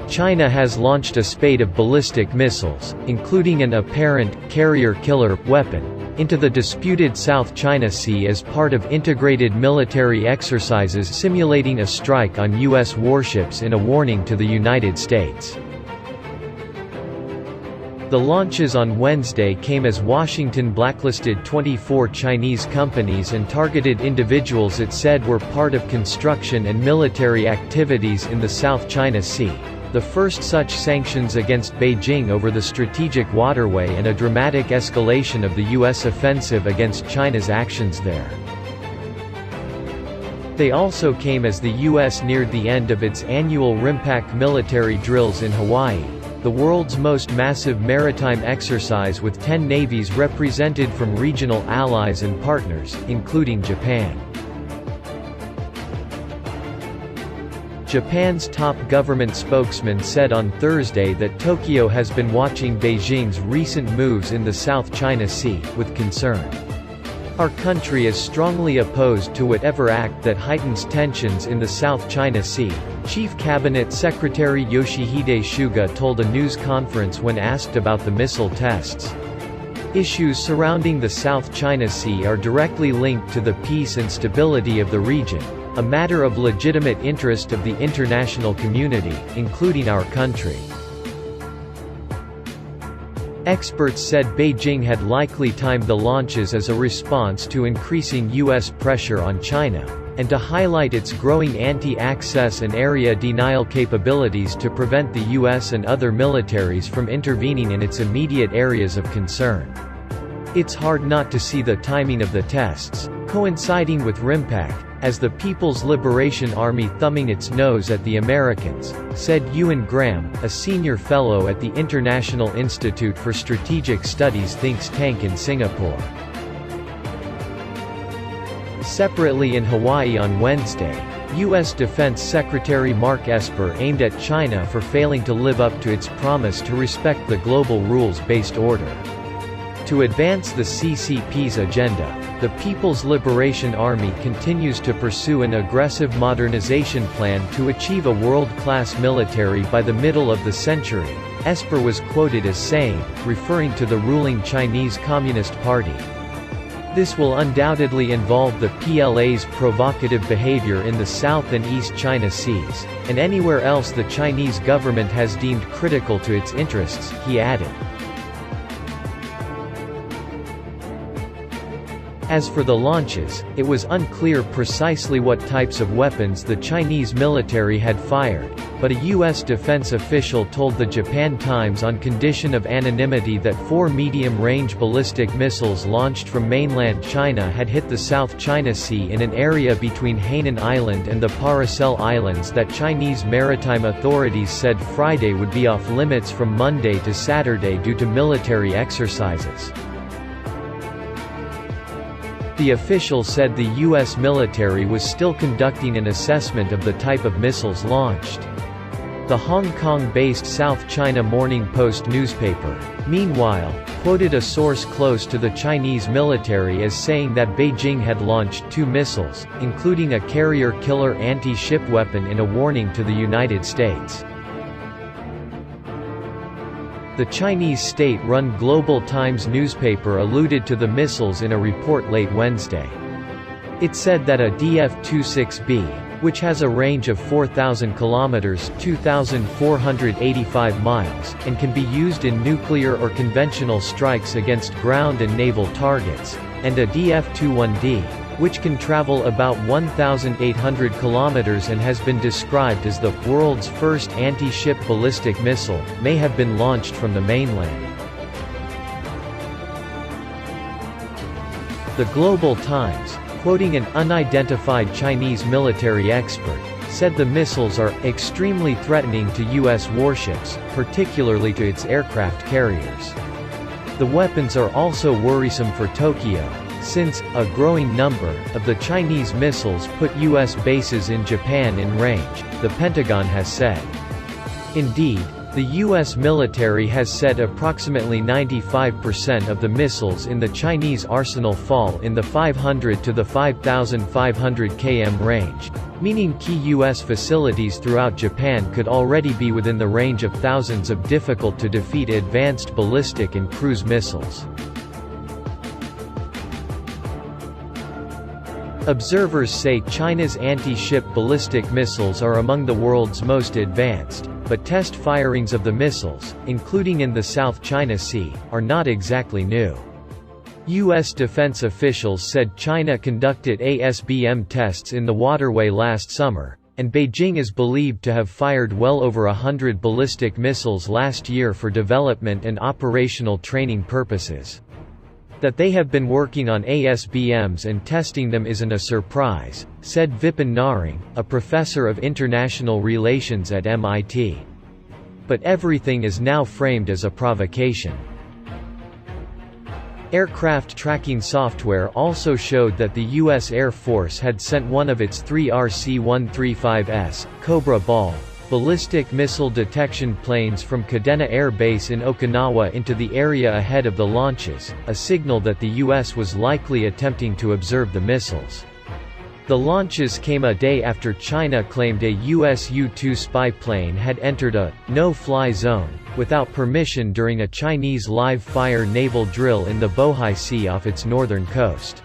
China has launched a spate of ballistic missiles, including an apparent carrier-killer weapon, into the disputed South China Sea as part of integrated military exercises simulating a strike on U.S. warships in a warning to the United States. The launches on Wednesday came as Washington blacklisted 24 Chinese companies and targeted individuals it said were part of construction and military activities in the South China Sea, the first such sanctions against Beijing over the strategic waterway and a dramatic escalation of the U.S. offensive against China's actions there. They also came as the U.S. neared the end of its annual RIMPAC military drills in Hawaii, the world's most massive maritime exercise with 10 navies represented from regional allies and partners, including Japan. Japan's top government spokesman said on Thursday that Tokyo has been watching Beijing's recent moves in the South China Sea with concern. Our country is strongly opposed to whatever act that heightens tensions in the South China Sea, Chief Cabinet Secretary Yoshihide Suga told a news conference when asked about the missile tests. Issues surrounding the South China Sea are directly linked to the peace and stability of the region, a matter of legitimate interest of the international community, including our country. Experts said Beijing had likely timed the launches as a response to increasing U.S. pressure on China, and to highlight its growing anti-access and area denial capabilities to prevent the U.S. and other militaries from intervening in its immediate areas of concern. It's hard not to see the timing of the tests, coinciding with RIMPAC, as the People's Liberation Army thumbing its nose at the Americans, said Ewan Graham, a senior fellow at the International Institute for Strategic Studies think tank in Singapore. Separately in Hawaii on Wednesday, U.S. Defense Secretary Mark Esper aimed at China for failing to live up to its promise to respect the global rules-based order. To advance the CCP's agenda, the People's Liberation Army continues to pursue an aggressive modernization plan to achieve a world-class military by the middle of the century, Esper was quoted as saying, referring to the ruling Chinese Communist Party. This will undoubtedly involve the PLA's provocative behavior in the South and East China Seas, and anywhere else the Chinese government has deemed critical to its interests, he added. As for the launches, it was unclear precisely what types of weapons the Chinese military had fired, but a U.S. defense official told the Japan Times on condition of anonymity that 4 medium-range ballistic missiles launched from mainland China had hit the South China Sea in an area between Hainan Island and the Paracel Islands that Chinese maritime authorities said Friday would be off-limits from Monday to Saturday due to military exercises. The official said the U.S. military was still conducting an assessment of the type of missiles launched. The Hong Kong-based South China Morning Post newspaper, meanwhile, quoted a source close to the Chinese military as saying that Beijing had launched 2 missiles, including a carrier-killer anti-ship weapon in a warning to the United States. The Chinese state-run Global Times newspaper alluded to the missiles in a report late Wednesday. It said that a DF-26B, which has a range of 4,000 kilometers (2,485 miles) and can be used in nuclear or conventional strikes against ground and naval targets, and a DF-21D, which can travel about 1,800 kilometers and has been described as the world's first anti-ship ballistic missile, may have been launched from the mainland. The Global Times, quoting an unidentified Chinese military expert, said the missiles are extremely threatening to U.S. warships, particularly to its aircraft carriers. The weapons are also worrisome for Tokyo, since a growing number of the Chinese missiles put U.S. bases in Japan in range, the Pentagon has said. Indeed, the U.S. military has said approximately 95% of the missiles in the Chinese arsenal fall in the 500 to the 5,500 km range. meaning key U.S. facilities throughout Japan could already be within the range of thousands of difficult-to-defeat advanced ballistic and cruise missiles. Observers say China's anti-ship ballistic missiles are among the world's most advanced, but test firings of the missiles, including in the South China Sea, are not exactly new. U.S. defense officials said China conducted ASBM tests in the waterway last summer, and Beijing is believed to have fired well over 100 ballistic missiles last year for development and operational training purposes. That they have been working on ASBMs and testing them isn't a surprise, said Vipin Narang, a professor of international relations at MIT. But everything is now framed as a provocation. Aircraft tracking software also showed that the U.S. Air Force had sent one of its 3 RC-135S, Cobra Ball, ballistic missile detection planes from Kadena Air Base in Okinawa into the area ahead of the launches, a signal that the U.S. was likely attempting to observe the missiles. The launches came a day after China claimed a U.S. U-2 spy plane had entered a no-fly zone without permission during a Chinese live-fire naval drill in the Bohai Sea off its northern coast.